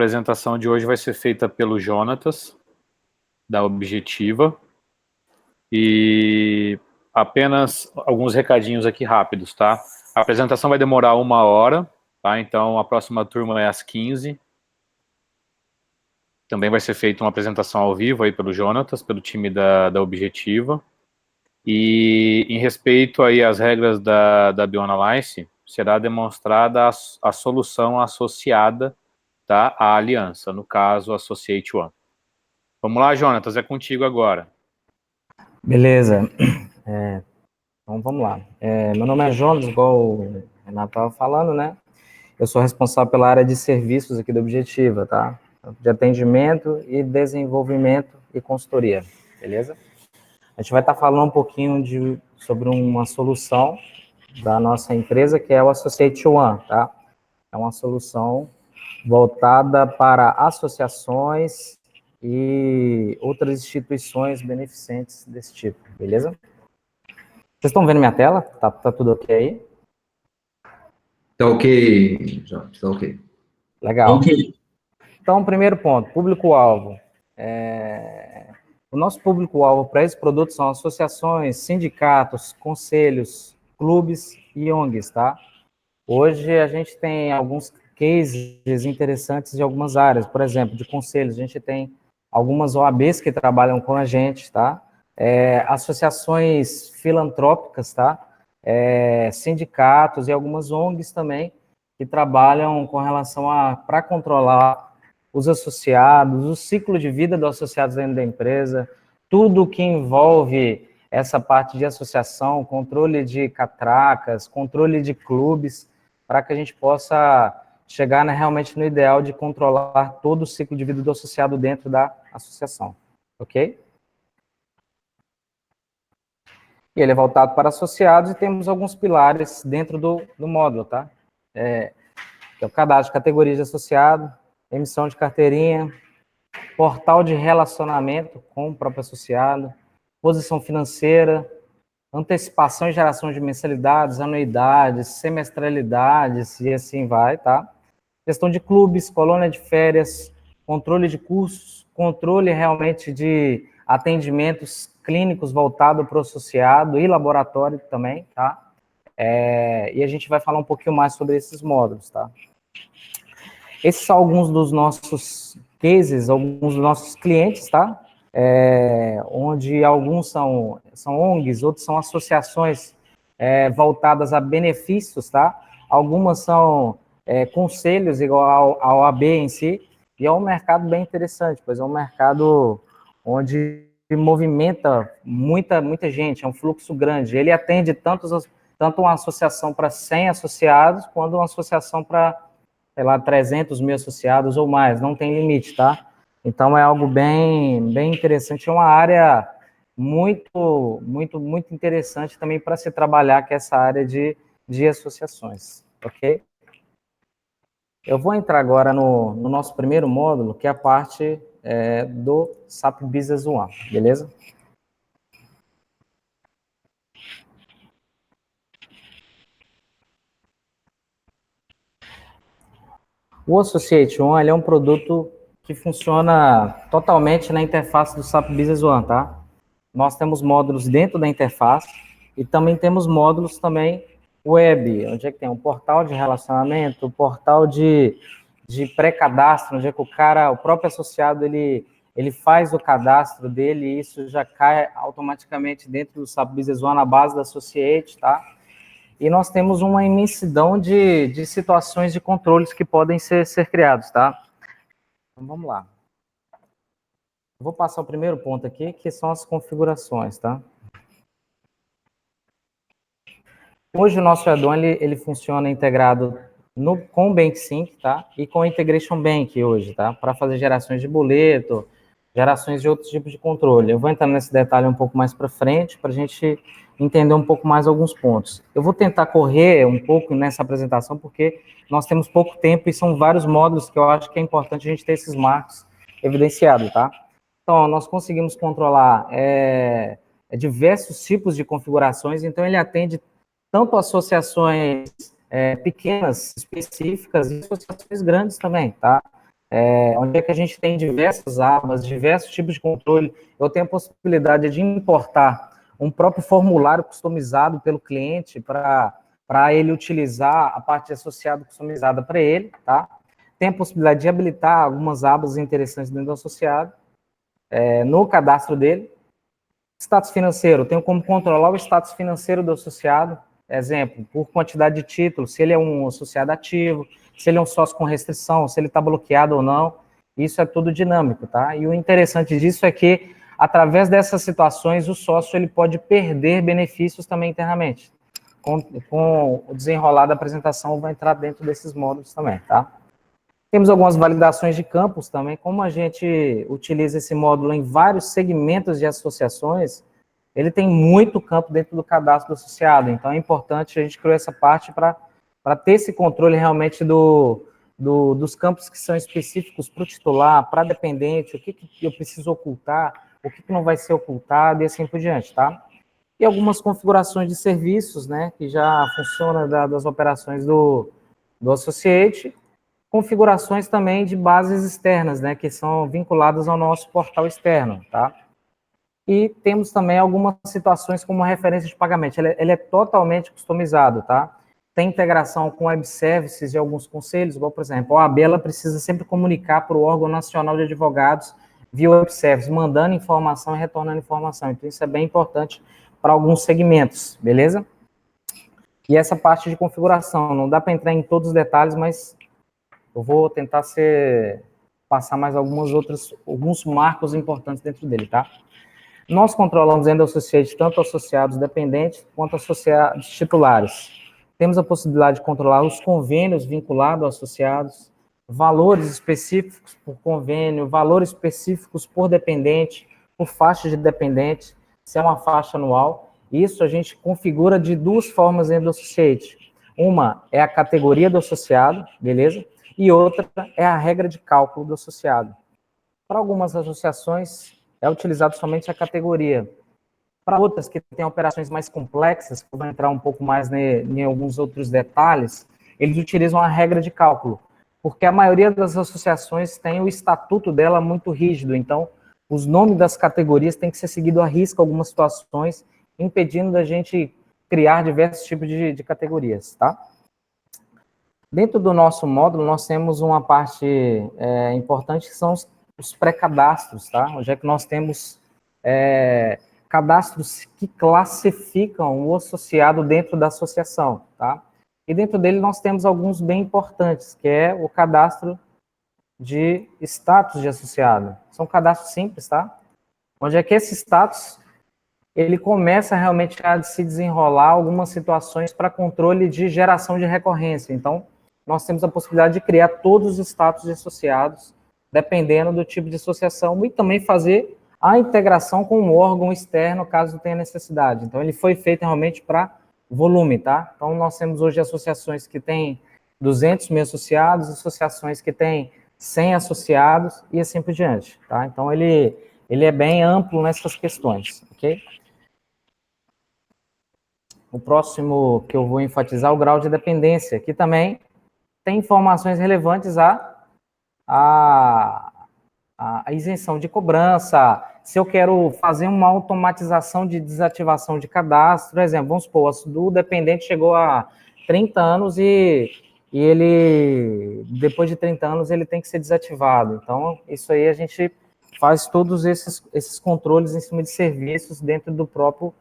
apresentação de hoje vai ser feita pelo Jonatas, da Objetiva, e apenas alguns recadinhos aqui rápidos, tá? A apresentação vai demorar 1 hora, tá? Então, a próxima turma é às 15. Também vai ser feita uma apresentação ao vivo aí pelo Jonatas, pelo time da Objetiva. E em respeito aí às regras da BioAnalyze, será demonstrada a solução associada, tá, à aliança, no caso, Associate One. Vamos lá, Jonatas, é contigo agora. Beleza. Então, vamos lá. Meu nome é Jonas, igual o Renato estava falando, né? Eu sou responsável pela área de serviços aqui da Objetiva, tá? De atendimento e desenvolvimento e consultoria, beleza? A gente vai estar falando um pouquinho sobre uma solução da nossa empresa, que é o Associate One, tá? É uma solução voltada para associações e outras instituições beneficentes desse tipo, beleza? Vocês estão vendo minha tela? Tá tudo ok aí? Tá ok, Jorge, tá ok. Legal. Ok. Então, primeiro ponto, público-alvo. O nosso público-alvo para esse produto são associações, sindicatos, conselhos, clubes e ONGs, tá? Hoje a gente tem alguns cases interessantes de algumas áreas, por exemplo, de conselhos, a gente tem algumas OABs que trabalham com a gente, tá? Associações filantrópicas, tá? Sindicatos e algumas ONGs também que trabalham com relação para controlar os associados, o ciclo de vida dos associados dentro da empresa, tudo que envolve essa parte de associação, controle de catracas, controle de clubes, para que a gente possa chegar realmente no ideal de controlar todo o ciclo de vida do associado dentro da associação, ok? E ele é voltado para associados e temos alguns pilares dentro do módulo, tá? Que é o cadastro de categorias de associado, emissão de carteirinha, portal de relacionamento com o próprio associado, posição financeira, antecipação e geração de mensalidades, anuidades, semestralidades e assim vai, tá? Questão de clubes, colônia de férias, controle de cursos, controle realmente de atendimentos clínicos voltado para o associado e laboratório também, tá? E a gente vai falar um pouquinho mais sobre esses módulos, tá? Esses são alguns dos nossos cases, alguns dos nossos clientes, tá? Onde alguns são ONGs, outros são associações voltadas a benefícios, tá? Algumas são conselhos, igual ao OAB em si, e é um mercado bem interessante, pois é um mercado onde movimenta muita gente, é um fluxo grande. Ele atende tanto uma associação para 100 associados, quanto uma associação para, sei lá, 300 mil associados ou mais, não tem limite, tá? Então, é algo bem interessante, é uma área muito interessante também para se trabalhar, que é essa área de associações, ok? Eu vou entrar agora no nosso primeiro módulo, que é a parte do SAP Business One, beleza? O Associate One, ele é um produto que funciona totalmente na interface do SAP Business One, tá? Nós temos módulos dentro da interface e também temos módulos também web, onde é que tem um portal de relacionamento, um portal de pré-cadastro, onde é que o próprio associado, ele faz o cadastro dele e isso já cai automaticamente dentro do SAP Business One na base da Associate, tá? E nós temos uma imensidão de situações de controles que podem ser criados, tá? Então, vamos lá. Eu vou passar o primeiro ponto aqui, que são as configurações, tá? Hoje o nosso add-on, ele funciona integrado com o BankSync, tá? E com o Integration Bank hoje, tá? Para fazer gerações de boleto, gerações de outros tipos de controle. Eu vou entrar nesse detalhe um pouco mais para frente, para a gente entender um pouco mais alguns pontos. Eu vou tentar correr um pouco nessa apresentação, porque nós temos pouco tempo e são vários módulos que eu acho que é importante a gente ter esses marcos evidenciados, tá? Então, nós conseguimos controlar diversos tipos de configurações, então ele atende tanto associações pequenas, específicas, e associações grandes também, tá? onde é que a gente tem diversas abas, diversos tipos de controle. Eu tenho a possibilidade de importar um próprio formulário customizado pelo cliente para ele utilizar a parte associada customizada para ele, tá? Tem a possibilidade de habilitar algumas abas interessantes dentro do associado, no cadastro dele. Status financeiro, eu tenho como controlar o status financeiro do associado, exemplo, por quantidade de títulos, se ele é um associado ativo, se ele é um sócio com restrição, se ele está bloqueado ou não, isso é tudo dinâmico, tá? E o interessante disso é que, através dessas situações, o sócio ele pode perder benefícios também internamente. Com o desenrolar da apresentação, vai entrar dentro desses módulos também, tá? Temos algumas validações de campos também, como a gente utiliza esse módulo em vários segmentos de associações, ele tem muito campo dentro do cadastro do associado, então é importante a gente criar essa parte para ter esse controle realmente dos campos que são específicos para o titular, para dependente, o que eu preciso ocultar, o que não vai ser ocultado e assim por diante, tá? E algumas configurações de serviços, né, que já funcionam das operações do Associate, configurações também de bases externas, né, que são vinculadas ao nosso portal externo, tá? E temos também algumas situações como referência de pagamento. Ele é totalmente customizado, tá? Tem integração com web services e alguns conselhos, igual, por exemplo, a OAB ela precisa sempre comunicar para o órgão nacional de advogados via web service, mandando informação e retornando informação. Então, isso é bem importante para alguns segmentos, beleza? E essa parte de configuração, não dá para entrar em todos os detalhes, mas eu vou tentar passar mais alguns marcos importantes dentro dele, tá? Nós controlamos ainda associados, tanto associados dependentes quanto associados titulares. Temos a possibilidade de controlar os convênios vinculados aos associados, valores específicos por convênio, valores específicos por dependente, por faixa de dependente, se é uma faixa anual. Isso a gente configura de duas formas dentro do associate. Uma é a categoria do associado, beleza? E outra é a regra de cálculo do associado. Para algumas associações, é utilizado somente a categoria. Para outras que têm operações mais complexas, que eu vou entrar um pouco mais em alguns outros detalhes, eles utilizam a regra de cálculo, porque a maioria das associações tem o estatuto dela muito rígido, então os nomes das categorias têm que ser seguidos à risca algumas situações, impedindo da gente criar diversos tipos de categorias, tá? Dentro do nosso módulo, nós temos uma parte importante, que são os pré-cadastros, tá? Onde é que nós temos cadastros que classificam o associado dentro da associação, tá? E dentro dele nós temos alguns bem importantes, que é o cadastro de status de associado. São cadastros simples, tá? Onde é que esse status, ele começa realmente a se desenrolar algumas situações para controle de geração de recorrência. Então, nós temos a possibilidade de criar todos os status de associados, dependendo do tipo de associação, e também fazer a integração com um órgão externo, caso tenha necessidade. Então, ele foi feito realmente para volume, tá? Então, nós temos hoje associações que têm 200 mil associados, associações que têm 100 associados e assim por diante, tá? Então, ele é bem amplo nessas questões, ok? O próximo que eu vou enfatizar é o grau de dependência, que também tem informações relevantes a isenção de cobrança, se eu quero fazer uma automatização de desativação de cadastro, por exemplo, vamos supor, o dependente chegou a 30 anos e ele, depois de 30 anos, ele tem que ser desativado. Então, isso aí a gente faz todos esses controles em cima de serviços dentro do próprio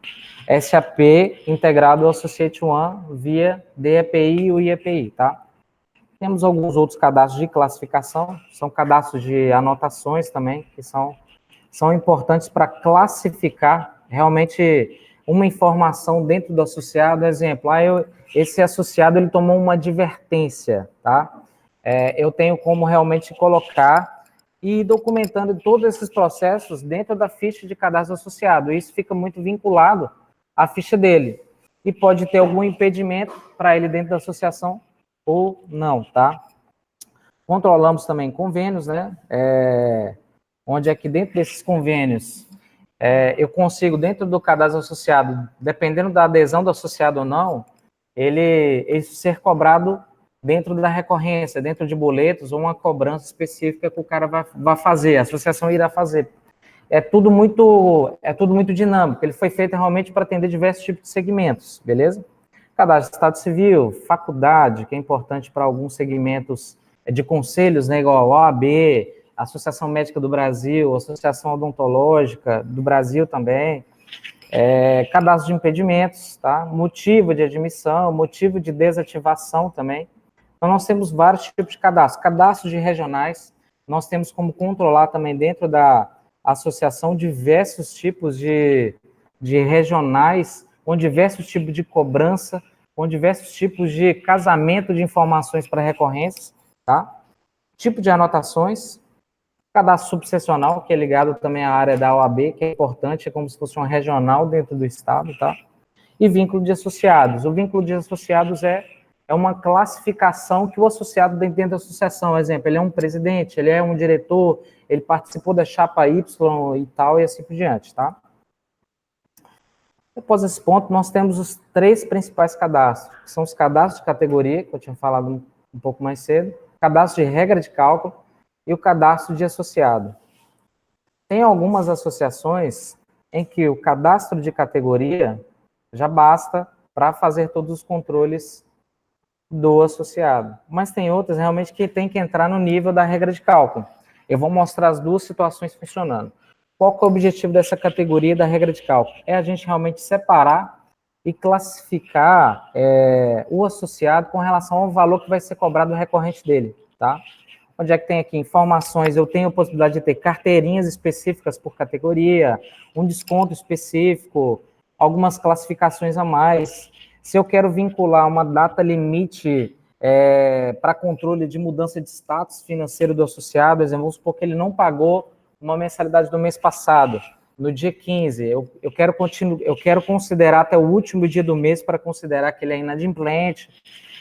SAP integrado ao Associate One via DEPI e o IEPI, tá? Temos alguns outros cadastros de classificação, são cadastros de anotações também, que são importantes para classificar realmente uma informação dentro do associado. Exemplo, esse associado ele tomou uma advertência, tá? Eu tenho como realmente colocar e documentando todos esses processos dentro da ficha de cadastro associado. Isso fica muito vinculado à ficha dele. E pode ter algum impedimento para ele dentro da associação ou não, tá? Controlamos também convênios, né? Onde é que dentro desses convênios eu consigo, dentro do cadastro associado, dependendo da adesão do associado ou não, ele ser cobrado dentro da recorrência, dentro de boletos, ou uma cobrança específica que o cara vai fazer, a associação irá fazer. É tudo muito dinâmico, ele foi feito realmente para atender diversos tipos de segmentos, beleza? Cadastro de Estado Civil, faculdade, que é importante para alguns segmentos de conselhos, né, igual a OAB, Associação Médica do Brasil, Associação Odontológica do Brasil também, cadastro de impedimentos, tá? Motivo de admissão, motivo de desativação também. Então, nós temos vários tipos de cadastro. Cadastros de regionais, nós temos como controlar também dentro da associação diversos tipos de regionais, com diversos tipos de cobrança, com diversos tipos de casamento de informações para recorrências, tá? Tipo de anotações, cadastro subsecional, que é ligado também à área da OAB, que é importante, é como se fosse uma regional dentro do estado, tá? E vínculo de associados. O vínculo de associados é uma classificação que o associado dentro da associação, exemplo, ele é um presidente, ele é um diretor, ele participou da chapa Y e tal, e assim por diante, tá? Após esse ponto, nós temos os 3 principais cadastros, que são os cadastros de categoria, que eu tinha falado um pouco mais cedo, cadastro de regra de cálculo e o cadastro de associado. Tem algumas associações em que o cadastro de categoria já basta para fazer todos os controles do associado. Mas tem outras realmente que tem que entrar no nível da regra de cálculo. Eu vou mostrar as 2 situações funcionando. Qual que é o objetivo dessa categoria da regra de cálculo? É a gente realmente separar e classificar o associado com relação ao valor que vai ser cobrado no recorrente dele, tá? Onde é que tem aqui informações? Eu tenho a possibilidade de ter carteirinhas específicas por categoria, um desconto específico, algumas classificações a mais. Se eu quero vincular uma data limite para controle de mudança de status financeiro do associado, exemplo, vamos supor que ele não pagou uma mensalidade do mês passado, no dia 15, eu quero considerar até o último dia do mês para considerar que ele é inadimplente,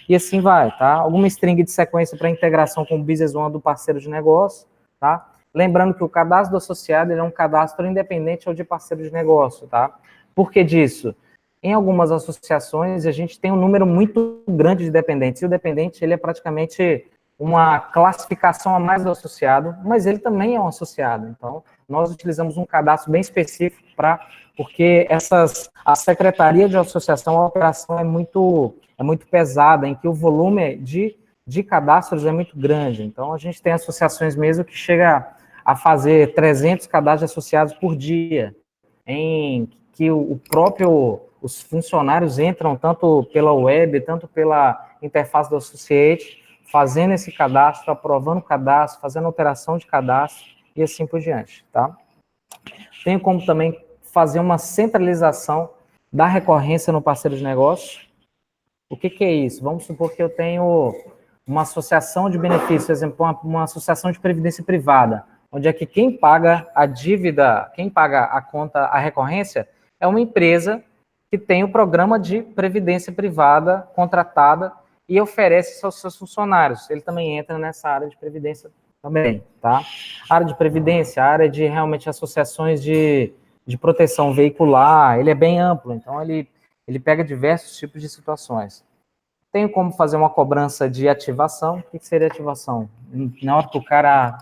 e assim vai, tá? Alguma string de sequência para integração com o Business One do parceiro de negócio, tá? Lembrando que o cadastro do associado ele é um cadastro independente ao de parceiro de negócio, tá? Por que disso? Em algumas associações, a gente tem um número muito grande de dependentes, e o dependente ele é praticamente uma classificação a mais do associado, mas ele também é um associado. Então, nós utilizamos um cadastro bem específico porque a secretaria de associação, a operação é muito pesada, em que o volume de cadastros é muito grande. Então, a gente tem associações mesmo que chega a fazer 300 cadastros associados por dia, em que os funcionários entram tanto pela web, tanto pela interface do Associate, fazendo esse cadastro, aprovando o cadastro, fazendo operação de cadastro e assim por diante, tá? Tenho como também fazer uma centralização da recorrência no parceiro de negócio. O que é isso? Vamos supor que eu tenho uma associação de benefícios, exemplo, uma associação de previdência privada, onde é que quem paga a dívida, quem paga a conta, a recorrência, é uma empresa que tem o programa de previdência privada contratada e oferece isso aos seus funcionários. Ele também entra nessa área de previdência também, tá? A área de previdência, a área de realmente associações de proteção veicular, ele é bem amplo, então ele pega diversos tipos de situações. Tenho como fazer uma cobrança de ativação. O que seria ativação? Na hora que o cara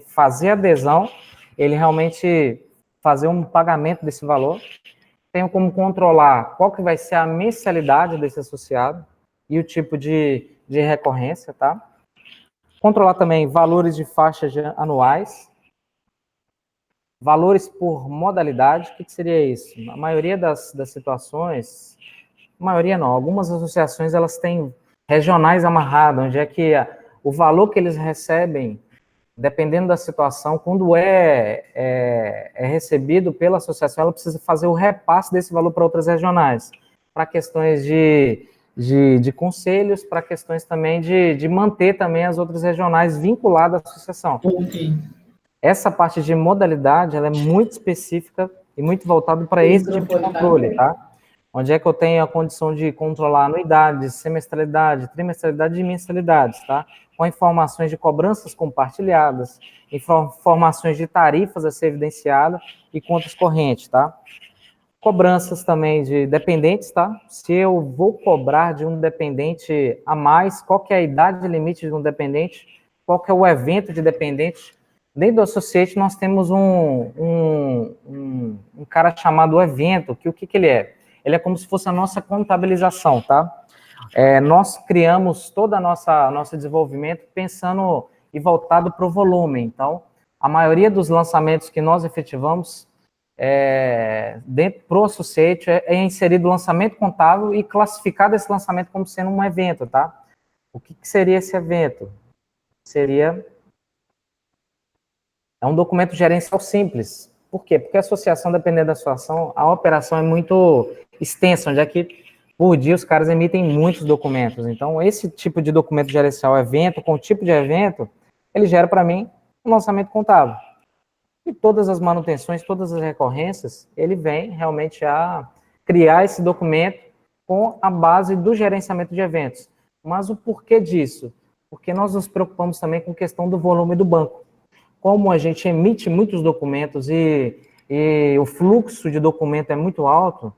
fazer adesão, ele realmente fazer um pagamento desse valor. Tenho como controlar qual que vai ser a mensalidade desse associado e o tipo de recorrência, tá? Controlar também valores de faixas anuais, valores por modalidade. O que seria isso? A maioria das situações, maioria não, algumas associações elas têm regionais amarrados, onde é que o valor que eles recebem, dependendo da situação, quando é recebido pela associação, ela precisa fazer o repasse desse valor para outras regionais, para questões de conselhos, para questões também de manter também as outras regionais vinculadas à associação. Ok. Essa parte de modalidade, ela é muito específica e muito voltada para esse tipo de controle, tá? Onde é que eu tenho a condição de controlar anuidade, semestralidade, trimestralidade e mensalidades, tá? Com informações de cobranças compartilhadas, informações de tarifas a ser evidenciadas e contas correntes, tá? Cobranças também de dependentes, tá? Se eu vou cobrar de um dependente a mais, qual que é a idade limite de um dependente, qual que é o evento de dependente. Dentro do Associate, nós temos um cara chamado evento, que o que ele é? Ele é como se fosse a nossa contabilização, tá? Nós criamos todo o nosso desenvolvimento pensando e voltado para o volume. Então, a maioria dos lançamentos que nós efetivamos dentro pro Associate é inserido o lançamento contábil e classificado esse lançamento como sendo um evento, tá? O que seria esse evento? É um documento gerencial simples. Por quê? Porque a associação, dependendo da situação, a operação é muito extensa, onde é que por dia os caras emitem muitos documentos. Então, esse tipo de documento gerencial evento, com o tipo de evento, ele gera para mim um lançamento contábil. E todas as manutenções, todas as recorrências, ele vem realmente a criar esse documento com a base do gerenciamento de eventos. Mas o porquê disso? Porque nós nos preocupamos também com a questão do volume do banco. Como a gente emite muitos documentos e o fluxo de documento é muito alto,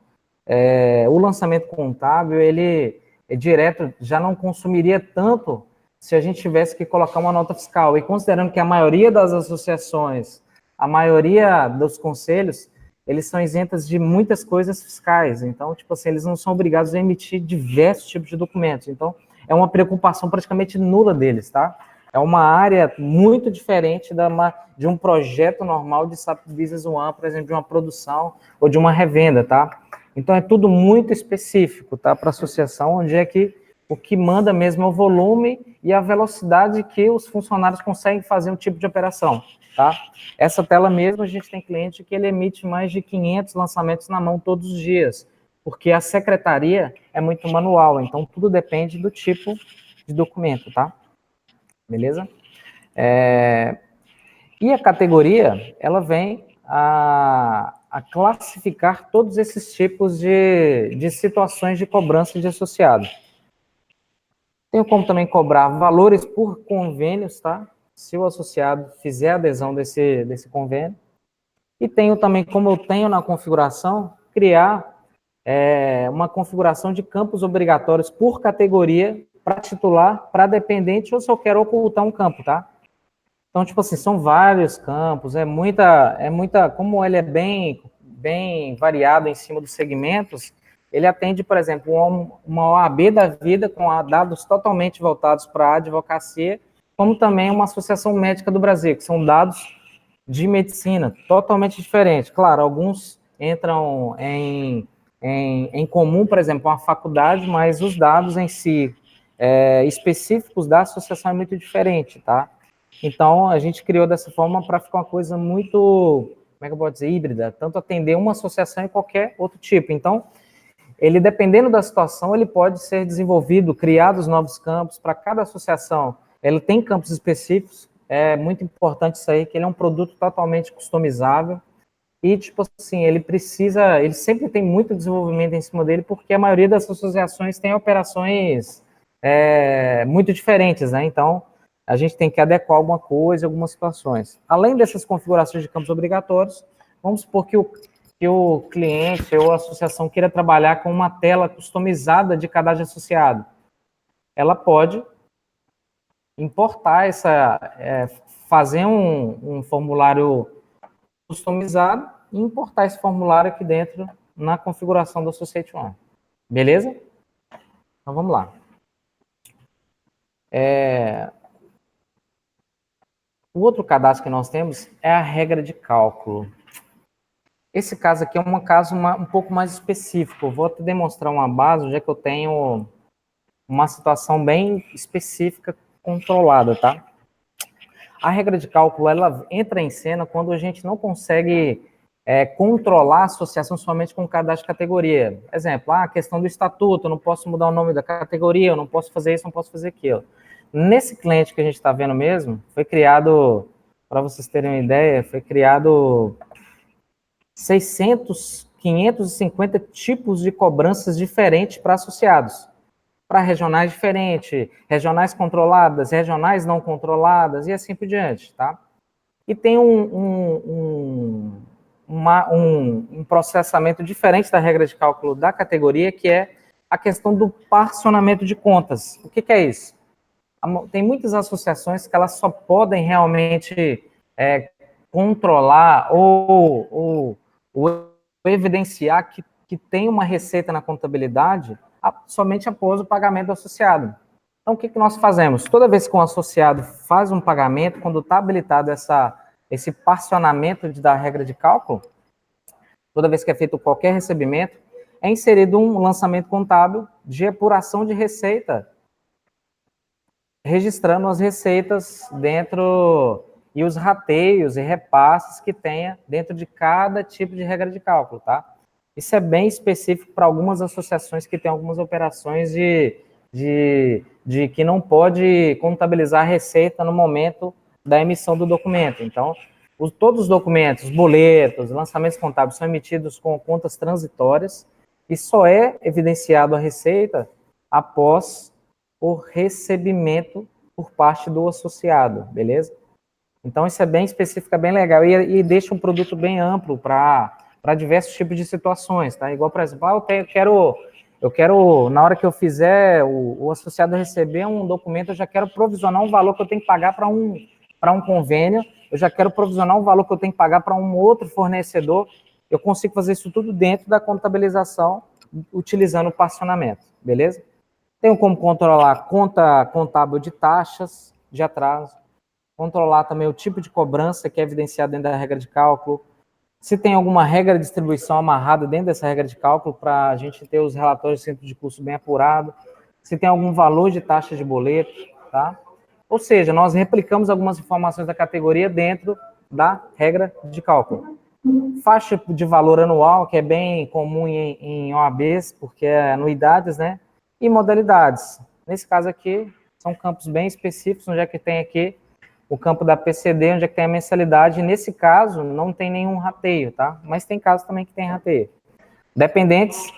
o lançamento contábil, ele direto já não consumiria tanto se a gente tivesse que colocar uma nota fiscal. E considerando que a maioria das associações, a maioria dos conselhos, eles são isentas de muitas coisas fiscais. Então, tipo assim, eles não são obrigados a emitir diversos tipos de documentos. Então, é uma preocupação praticamente nula deles, tá? É uma área muito diferente de um projeto normal de SAP Business One, por exemplo, de uma produção ou de uma revenda, tá? Então, é tudo muito específico, tá? Para a associação, onde é que o que manda mesmo é o volume e a velocidade que os funcionários conseguem fazer um tipo de operação, tá? Essa tela mesmo, a gente tem cliente que ele emite mais de 500 lançamentos na mão todos os dias, porque a secretaria é muito manual, então tudo depende do tipo de documento, tá? Beleza? E a categoria, ela vem a classificar todos esses tipos de situações de cobrança de associado. Tenho como também cobrar valores por convênios, tá? Se o associado fizer adesão desse convênio. E tenho também, como eu tenho na configuração, criar uma configuração de campos obrigatórios por categoria para titular, para dependente, ou se eu quero ocultar um campo, tá? Então, tipo assim, são vários campos, como ele é bem variado em cima dos segmentos, ele atende, por exemplo, uma OAB da vida com dados totalmente voltados para a advocacia, como também uma Associação Médica do Brasil, que são dados de medicina totalmente diferentes. Claro, alguns entram em comum, por exemplo, uma faculdade, mas os dados em si, específicos da associação é muito diferente, tá? Então, a gente criou dessa forma para ficar uma coisa muito, como é que eu posso dizer, híbrida, tanto atender uma associação e qualquer outro tipo. Então, ele, dependendo da situação, ele pode ser desenvolvido, criados novos campos para cada associação. Ele tem campos específicos, é muito importante isso aí, que ele é um produto totalmente customizável e, tipo assim, ele sempre tem muito desenvolvimento em cima dele, porque a maioria das associações tem operações muito diferentes, né? Então, a gente tem que adequar alguma coisa, algumas situações. Além dessas configurações de campos obrigatórios, vamos supor que o cliente ou a associação queira trabalhar com uma tela customizada de cadastro associado. Ela pode importar fazer um formulário customizado e importar esse formulário aqui dentro na configuração do Associate One. Beleza? Então, vamos lá. O outro cadastro que nós temos é a regra de cálculo. Esse caso aqui é um caso um pouco mais específico. Eu vou te demonstrar uma base, já que eu tenho uma situação bem específica, controlada, tá? A regra de cálculo, ela entra em cena quando a gente não consegue controlar a associação somente com o cadastro de categoria. Exemplo, a questão do estatuto, eu não posso mudar o nome da categoria, eu não posso fazer isso, não posso fazer aquilo. Nesse cliente que a gente está vendo mesmo, foi criado, para vocês terem uma ideia, foi criado 550 tipos de cobranças diferentes para associados. Para regionais diferentes, regionais controladas, regionais não controladas, e assim por diante, tá? E tem um processamento diferente da regra de cálculo da categoria, que é a questão do parcionamento de contas. O que é isso? Tem muitas associações que elas só podem realmente controlar ou evidenciar que tem uma receita na contabilidade somente após o pagamento do associado. Então, o que nós fazemos? Toda vez que um associado faz um pagamento, quando está habilitado esse parcionamento da regra de cálculo, toda vez que é feito qualquer recebimento, é inserido um lançamento contábil de apuração de receita, registrando as receitas dentro e os rateios e repasses que tenha dentro de cada tipo de regra de cálculo, tá? Isso é bem específico para algumas associações que têm algumas operações de que não pode contabilizar a receita no momento da emissão do documento. Então, todos os documentos, boletos, lançamentos contábeis são emitidos com contas transitórias e só é evidenciado a receita após o recebimento por parte do associado, beleza? Então, isso é bem específico, é bem legal e deixa um produto bem amplo para diversos tipos de situações, tá? Igual, por exemplo, eu quero, na hora que eu fizer o associado receber um documento, eu já quero provisionar um valor que eu tenho que pagar para um convênio, eu já quero provisionar um valor que eu tenho que pagar para um outro fornecedor, eu consigo fazer isso tudo dentro da contabilização, utilizando o parcionamento, beleza? Tenho como controlar conta contábil de taxas de atraso, controlar também o tipo de cobrança que é evidenciado dentro da regra de cálculo, se tem alguma regra de distribuição amarrada dentro dessa regra de cálculo para a gente ter os relatórios de centro de custo bem apurados, se tem algum valor de taxa de boleto, tá? Ou seja, nós replicamos algumas informações da categoria dentro da regra de cálculo. Faixa de valor anual, que é bem comum em OABs, porque é anuidades, né? E modalidades. Nesse caso aqui, são campos bem específicos, onde é que tem aqui o campo da PCD, onde é que tem a mensalidade. Nesse caso, não tem nenhum rateio, tá? Mas tem casos também que tem rateio. Dependentes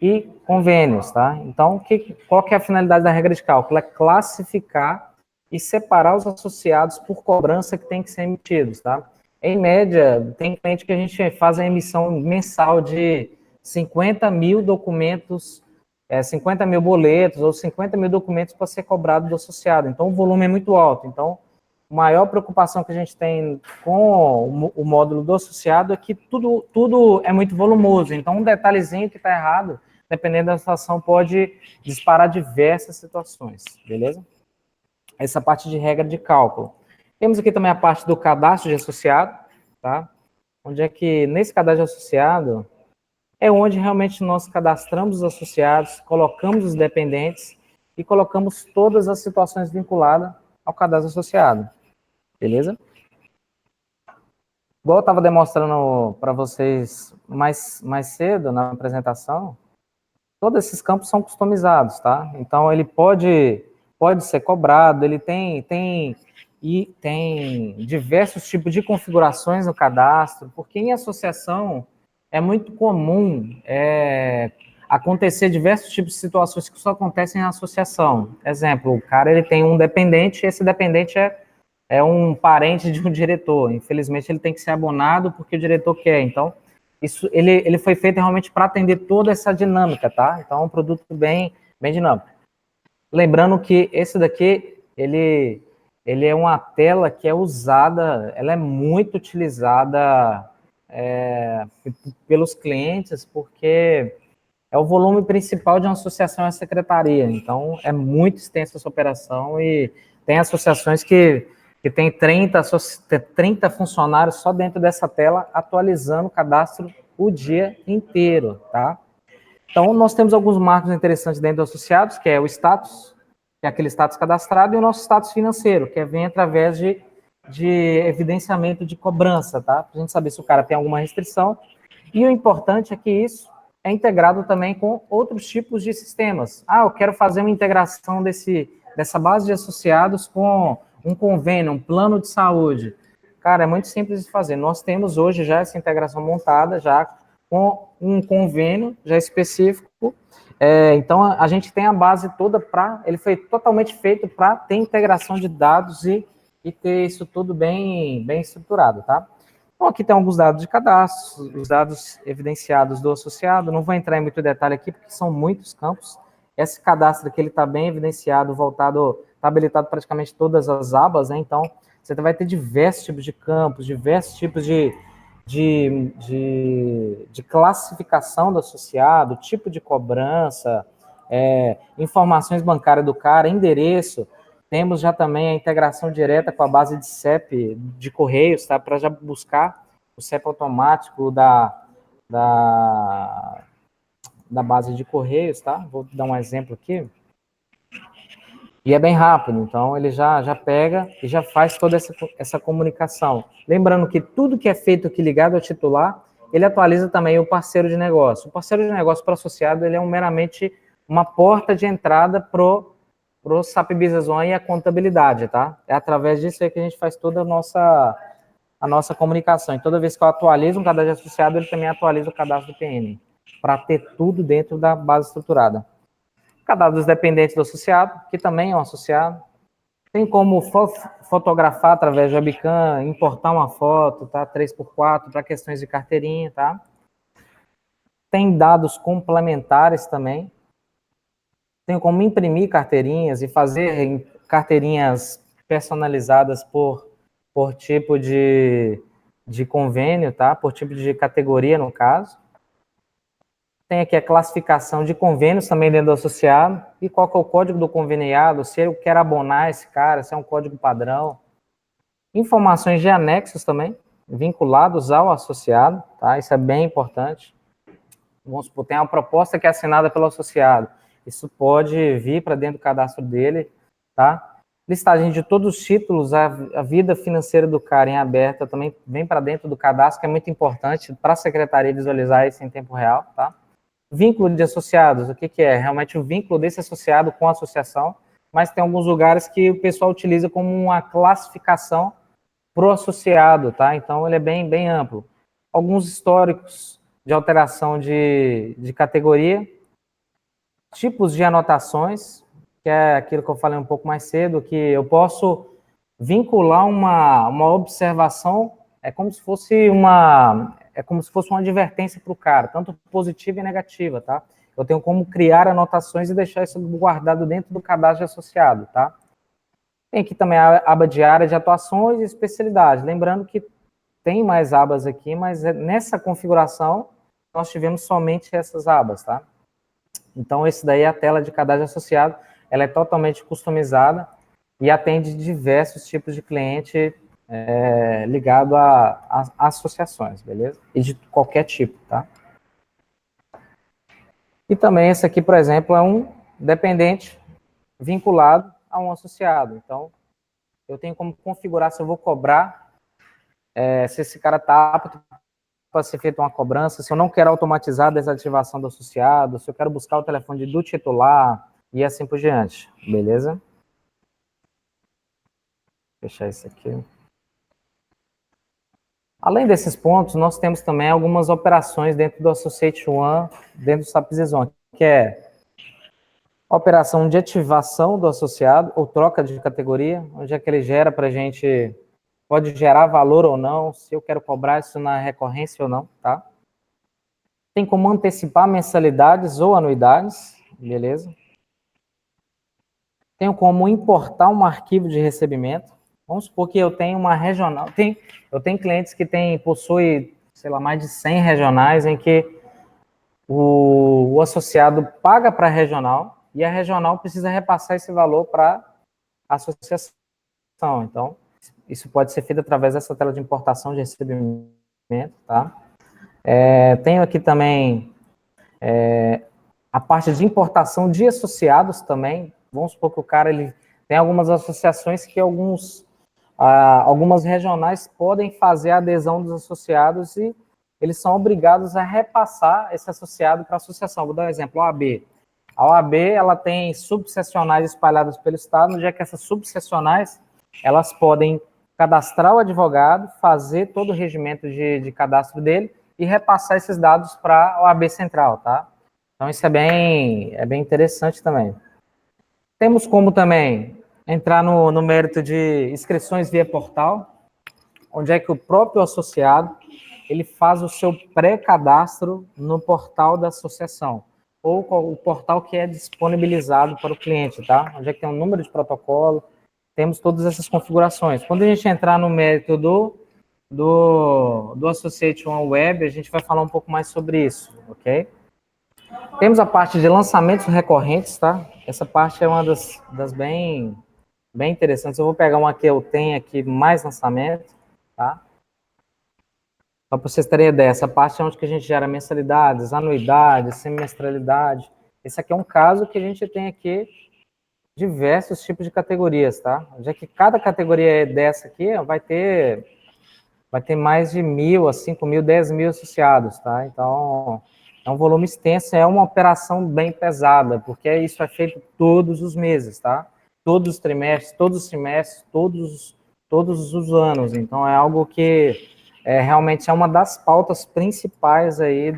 e convênios, tá? Então, qual que é a finalidade da regra de cálculo? É classificar e separar os associados por cobrança que tem que ser emitidos, tá? Em média, tem cliente que a gente faz a emissão mensal de 50 mil documentos, 50 mil boletos ou 50 mil documentos para ser cobrado do associado. Então, o volume é muito alto. Então, a maior preocupação que a gente tem com o módulo do associado é que tudo é muito volumoso. Então, um detalhezinho que está errado, dependendo da situação, pode disparar diversas situações, beleza? Essa parte de regra de cálculo. Temos aqui também a parte do cadastro de associado, tá? Onde é que, nesse cadastro de associado, é onde realmente nós cadastramos os associados, colocamos os dependentes e colocamos todas as situações vinculadas ao cadastro associado, beleza? Igual eu estava demonstrando para vocês mais cedo na apresentação, todos esses campos são customizados, tá? Então, ele pode ser cobrado, ele tem diversos tipos de configurações no cadastro, porque em associação é muito comum acontecer diversos tipos de situações que só acontecem em associação. Exemplo, o cara ele tem um dependente e esse dependente é um parente de um diretor. Infelizmente, ele tem que ser abonado porque o diretor quer. Então, isso ele foi feito realmente para atender toda essa dinâmica, tá? Então, é um produto bem dinâmico. Lembrando que esse daqui, ele é uma tela que é usada, ela é muito utilizada pelos clientes, porque é o volume principal de uma associação à secretaria. Então, é muito extensa essa operação e tem associações que tem 30 funcionários só dentro dessa tela, atualizando o cadastro o dia inteiro, tá? Então, nós temos alguns marcos interessantes dentro dos associados, que é o status, que é aquele status cadastrado, e o nosso status financeiro, que vem através de evidenciamento de cobrança, tá? Para a gente saber se o cara tem alguma restrição. E o importante é que isso é integrado também com outros tipos de sistemas. Eu quero fazer uma integração dessa base de associados com um convênio, um plano de saúde. Cara, é muito simples de fazer. Nós temos hoje já essa integração montada, já com um convênio já específico. Então, a gente tem a base toda ele foi totalmente feito para ter integração de dados e ter isso tudo bem estruturado, tá? Bom, aqui tem alguns dados de cadastro, os dados evidenciados do associado. Não vou entrar em muito detalhe aqui, porque são muitos campos. Esse cadastro aqui, ele está bem evidenciado, voltado, está habilitado praticamente todas as abas, né? Então, você vai ter diversos tipos de campos, diversos tipos de classificação do associado, tipo de cobrança, informações bancárias do cara, endereço. Temos já também a integração direta com a base de CEP de Correios, tá? Para já buscar o CEP automático da base de Correios, tá? Vou dar um exemplo aqui. E é bem rápido, então ele já pega e já faz toda essa comunicação. Lembrando que tudo que é feito aqui ligado ao titular, ele atualiza também o parceiro de negócio. O parceiro de negócio para o associado, ele é meramente uma porta de entrada pro SAP Business One e a contabilidade, tá? É através disso aí que a gente faz toda a nossa comunicação. E toda vez que eu atualizo um cadastro de associado, ele também atualiza o cadastro do PN, para ter tudo dentro da base estruturada. Cadastro dos dependentes do associado, que também é um associado. Tem como fotografar através de webcam, importar uma foto, tá? 3x4 para questões de carteirinha, tá? Tem dados complementares também. Tem como imprimir carteirinhas e fazer carteirinhas personalizadas por tipo de convênio, tá? Por tipo de categoria, no caso. Tem aqui a classificação de convênios também dentro do associado. E qual que é o código do conveniado, se eu quero abonar esse cara, se é um código padrão. Informações de anexos também, vinculados ao associado, tá? Isso é bem importante. Vamos supor, tem uma proposta que é assinada pelo associado. Isso pode vir para dentro do cadastro dele, tá? Listagem de todos os títulos, a vida financeira do cara em aberta também vem para dentro do cadastro, que é muito importante para a secretaria visualizar isso em tempo real, tá? Vínculo de associados, o que é? Realmente o vínculo desse associado com a associação, mas tem alguns lugares que o pessoal utiliza como uma classificação pro associado, tá? Então, ele é bem amplo. Alguns históricos de alteração de categoria, tipos de anotações, que é aquilo que eu falei um pouco mais cedo, que eu posso vincular uma observação, é como se fosse uma advertência para o cara, tanto positiva e negativa, tá? Eu tenho como criar anotações e deixar isso guardado dentro do cadastro de associado, tá? Tem aqui também a aba de área de atuações e especialidade. Lembrando que tem mais abas aqui, mas nessa configuração nós tivemos somente essas abas, tá? Então, esse daí é a tela de cadastro associado. Ela é totalmente customizada e atende diversos tipos de cliente ligado a associações, beleza? E de qualquer tipo, tá? E também esse aqui, por exemplo, é um dependente vinculado a um associado. Então, eu tenho como configurar se eu vou cobrar, se esse cara está apto para ser feita uma cobrança, se eu não quero automatizar a desativação do associado, se eu quero buscar o telefone do titular e assim por diante, beleza? Vou fechar isso aqui. Além desses pontos, nós temos também algumas operações dentro do Associate One, dentro do SAP Business One, que é a operação de ativação do associado, ou troca de categoria, onde é que ele gera para a gente, pode gerar valor ou não, se eu quero cobrar isso na recorrência ou não, tá? Tem como antecipar mensalidades ou anuidades, beleza? Tenho como importar um arquivo de recebimento. Vamos supor que eu tenho uma regional, eu tenho clientes que possuem, sei lá, mais de 100 regionais, em que o associado paga para a regional e a regional precisa repassar esse valor para a associação. Então, isso pode ser feito através dessa tela de importação de recebimento, tá? Tenho aqui também a parte de importação de associados também. Vamos supor que o cara tem algumas associações que algumas regionais podem fazer a adesão dos associados e eles são obrigados a repassar esse associado para a associação. Vou dar um exemplo, a OAB. A OAB, ela tem subsecionais espalhadas pelo estado, onde é que essas subsecionais, elas podem cadastrar o advogado, fazer todo o regimento de cadastro dele e repassar esses dados para a OAB central, tá? Então, isso é bem interessante também. Temos como também entrar no mérito de inscrições via portal, onde é que o próprio associado ele faz o seu pré-cadastro no portal da associação, ou o portal que é disponibilizado para o cliente, tá? Onde é que tem um número de protocolo, temos todas essas configurações. Quando a gente entrar no mérito do Associate One Web, a gente vai falar um pouco mais sobre isso, ok? Temos a parte de lançamentos recorrentes, tá? Essa parte é uma das bem interessantes. Eu vou pegar uma que eu tenho aqui, mais lançamento, tá? Só para vocês terem ideia, essa parte é onde que a gente gera mensalidades, anuidades, semestralidade. Esse aqui é um caso que a gente tem aqui diversos tipos de categorias, tá? Já que cada categoria dessa aqui vai ter mais de 1.000 a 5.000, 10.000 associados, tá? Então, é um volume extenso, é uma operação bem pesada, porque isso é feito todos os meses, tá? Todos os trimestres, todos os semestres, todos os anos. Então, é algo que realmente é uma das pautas principais aí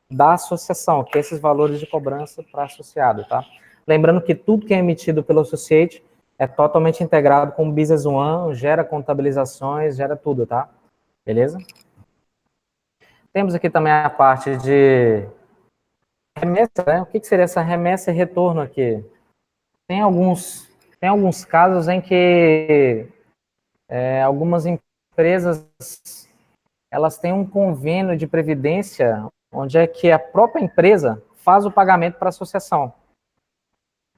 da associação, que é esses valores de cobrança para associado, tá? Lembrando que tudo que é emitido pelo Associate é totalmente integrado com o Business One, gera contabilizações, gera tudo, tá? Beleza? Temos aqui também a parte de remessa, né? O que seria essa remessa e retorno aqui? Tem alguns casos em que algumas empresas elas têm um convênio de previdência onde é que a própria empresa faz o pagamento para a associação.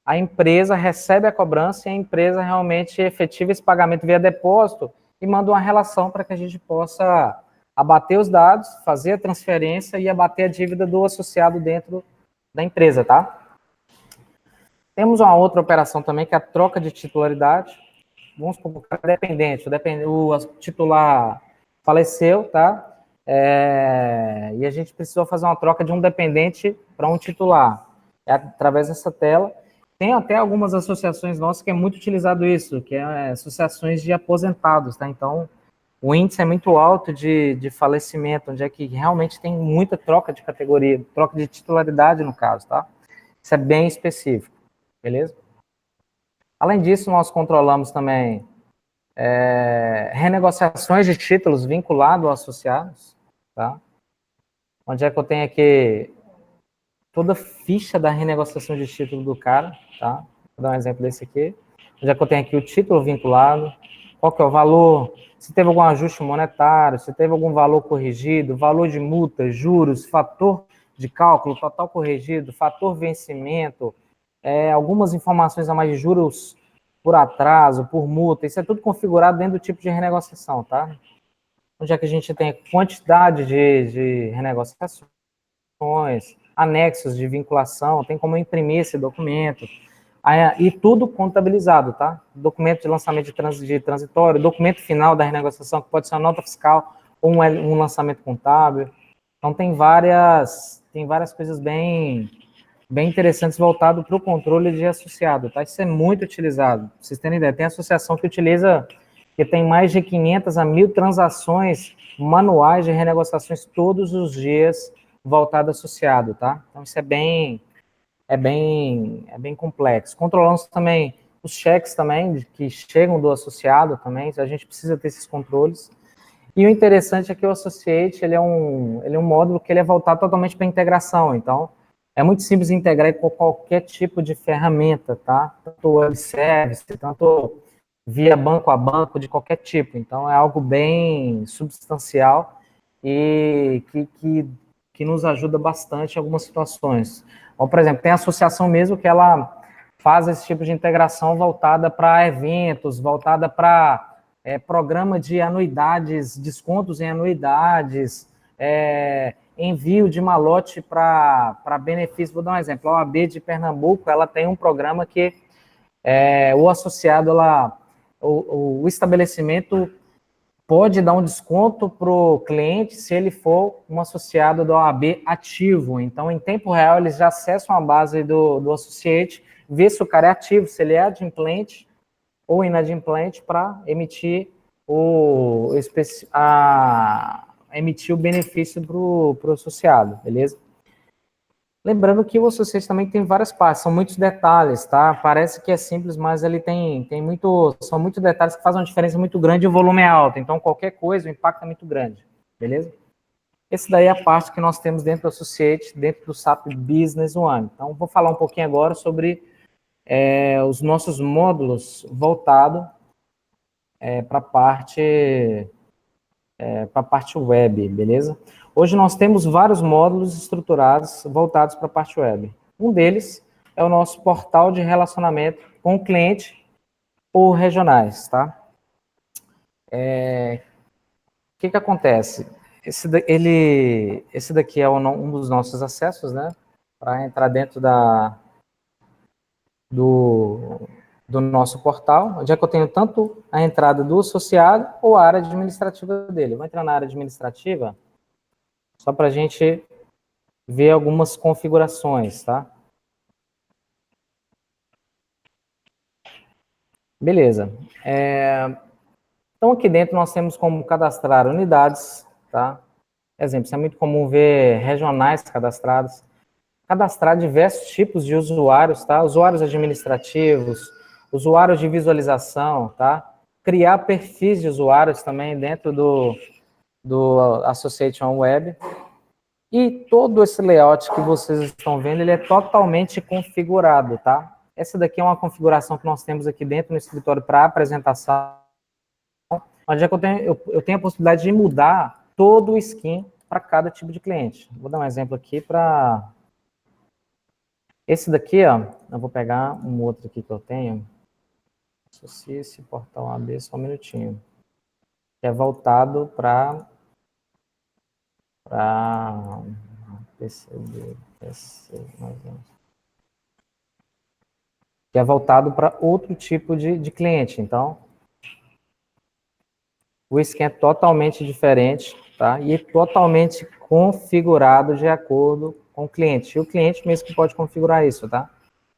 A empresa recebe a cobrança e a empresa realmente efetiva esse pagamento via depósito e manda uma relação para que a gente possa abater os dados, fazer a transferência e abater a dívida do associado dentro da empresa, tá? Temos uma outra operação também, que é a troca de titularidade. Vamos supor que o cara é dependente, o titular faleceu, tá? E a gente precisou fazer uma troca de um dependente para um titular. É através dessa tela. Tem até algumas associações nossas que é muito utilizado isso, que é associações de aposentados, tá? Então, o índice é muito alto de falecimento, onde é que realmente tem muita troca de categoria, troca de titularidade no caso, tá? Isso é bem específico, beleza? Além disso, nós controlamos também renegociações de títulos vinculados aos associados, tá? Onde é que eu tenho aqui toda a ficha da renegociação de título do cara, tá? Vou dar um exemplo desse aqui. Onde é que eu tenho aqui o título vinculado, qual que é o valor, se teve algum ajuste monetário, se teve algum valor corrigido, valor de multa, juros, fator de cálculo, total corrigido, fator vencimento, algumas informações a mais de juros por atraso, por multa, isso é tudo configurado dentro do tipo de renegociação, tá? Onde é que a gente tem quantidade de renegociações, anexos de vinculação, tem como imprimir esse documento, e tudo contabilizado, tá? Documento de lançamento de transitório, documento final da renegociação, que pode ser uma nota fiscal ou um lançamento contábil. Então, tem várias coisas bem interessantes voltado para o controle de associado, tá? Isso é muito utilizado. Pra vocês terem ideia, tem associação que tem mais de 500 a 1.000 transações manuais de renegociações todos os dias voltado associado, tá? Então, isso é bem complexo. Controlamos também os cheques também, que chegam do associado também, a gente precisa ter esses controles. E o interessante é que o Associate, ele é um módulo que ele é voltado totalmente para integração, então, é muito simples integrar com qualquer tipo de ferramenta, tá? Tanto web service, tanto via banco a banco, de qualquer tipo. Então, é algo bem substancial e que nos ajuda bastante em algumas situações. Ou, por exemplo, tem a associação mesmo que ela faz esse tipo de integração voltada para eventos, voltada para programa de anuidades, descontos em anuidades, envio de malote para benefício. Vou dar um exemplo. A OAB de Pernambuco, ela tem um programa que o associado, o estabelecimento pode dar um desconto para o cliente se ele for um associado da OAB ativo. Então, em tempo real, eles já acessam a base do Associate, vê se o cara é ativo, se ele é adimplente ou inadimplente, para emitir o benefício para o associado, beleza? Lembrando que o Associate também tem várias partes, são muitos detalhes, tá? Parece que é simples, mas ele são muitos detalhes que fazem uma diferença muito grande e o volume é alto. Então, qualquer coisa, o impacto é muito grande, beleza? Esse daí é a parte que nós temos dentro do Associate, dentro do SAP Business One. Então, vou falar um pouquinho agora sobre os nossos módulos voltados para a parte web, beleza? Hoje nós temos vários módulos estruturados voltados para a parte web. Um deles é o nosso portal de relacionamento com o cliente ou regionais, tá? O que acontece? Esse daqui é um dos nossos acessos, né? Para entrar dentro do nosso portal, onde é que eu tenho tanto a entrada do associado ou a área administrativa dele. Eu vou entrar na área administrativa só para a gente ver algumas configurações, tá? Beleza. Então, aqui dentro nós temos como cadastrar unidades, tá? Exemplo, isso é muito comum ver regionais cadastrados. Cadastrar diversos tipos de usuários, tá? Usuários administrativos, usuários de visualização, tá? Criar perfis de usuários também dentro do Association Web. E todo esse layout que vocês estão vendo, ele é totalmente configurado, tá? Essa daqui é uma configuração que nós temos aqui dentro no escritório para apresentação, onde é que eu tenho a possibilidade de mudar todo o skin para cada tipo de cliente. Vou dar um exemplo aqui para... Esse daqui, ó, eu vou pegar um outro aqui que eu tenho. Associe esse portal AB, só um minutinho. Que é voltado para PCB, que é voltado para outro tipo de cliente. Então, o skin é totalmente diferente, tá? E é totalmente configurado de acordo com o cliente. E o cliente mesmo que pode configurar isso, tá?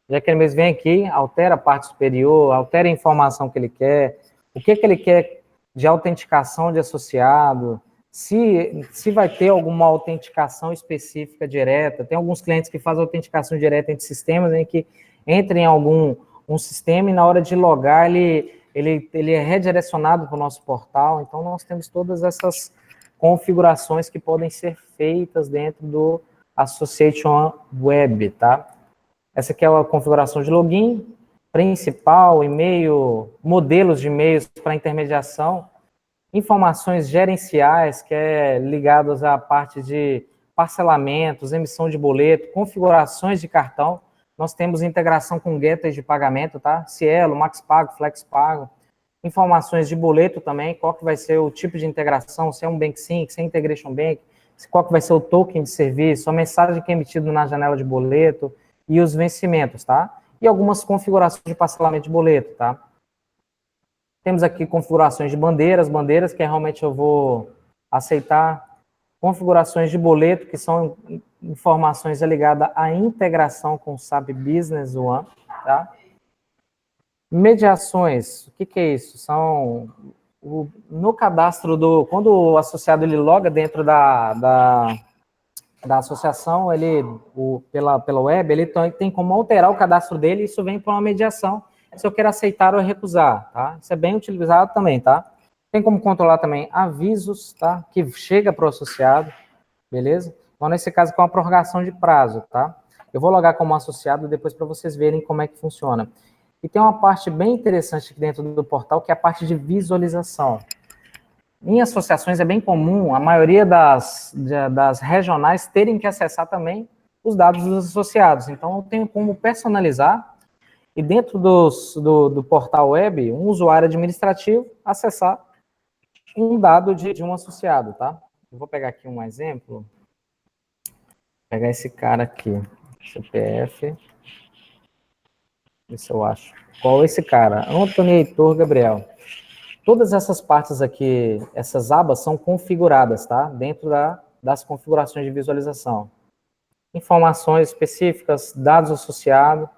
Já que ele mesmo vem aqui, altera a parte superior, altera a informação que ele quer, o que ele quer de autenticação de associado, se vai ter alguma autenticação específica direta. Tem alguns clientes que fazem autenticação direta entre sistemas, em que entra em um sistema e na hora de logar ele é redirecionado para o nosso portal. Então, nós temos todas essas configurações que podem ser feitas dentro do Association Web, tá? Essa aqui é a configuração de login, principal, e-mail, modelos de e-mails para intermediação, informações gerenciais, que é ligadas à parte de parcelamentos, emissão de boleto, configurações de cartão. Nós temos integração com gateways de pagamento, tá? Cielo, Max Pago, Flex Pago. Informações de boleto também, qual que vai ser o tipo de integração, se é um Bank Sync, se é Integration Bank, qual que vai ser o token de serviço, a mensagem que é emitida na janela de boleto e os vencimentos, tá? E algumas configurações de parcelamento de boleto, tá? Temos aqui configurações de bandeiras que realmente eu vou aceitar. Configurações de boleto, que são informações ligadas à integração com o SAP Business One, tá? Mediações, o que é isso? São, no cadastro quando o associado ele loga dentro da associação, pela web, ele tem como alterar o cadastro dele, e isso vem para uma mediação, se eu quero aceitar ou recusar, tá? Isso é bem utilizado também, tá? Tem como controlar também avisos, tá? Que chega para o associado, beleza? Então, nesse caso, com a prorrogação de prazo, tá? Eu vou logar como associado depois para vocês verem como é que funciona. E tem uma parte bem interessante aqui dentro do portal, que é a parte de visualização. Em associações é bem comum a maioria das regionais terem que acessar também os dados dos associados. Então, eu tenho como personalizar e dentro do portal web, um usuário administrativo acessar um dado de um associado, tá? Eu vou pegar aqui um exemplo. Vou pegar esse cara aqui, CPF. Ver se eu acho. Qual é esse cara? Antônio Heitor Gabriel. Todas essas partes aqui, essas abas são configuradas, tá? Dentro das configurações de visualização. Informações específicas, dados associados,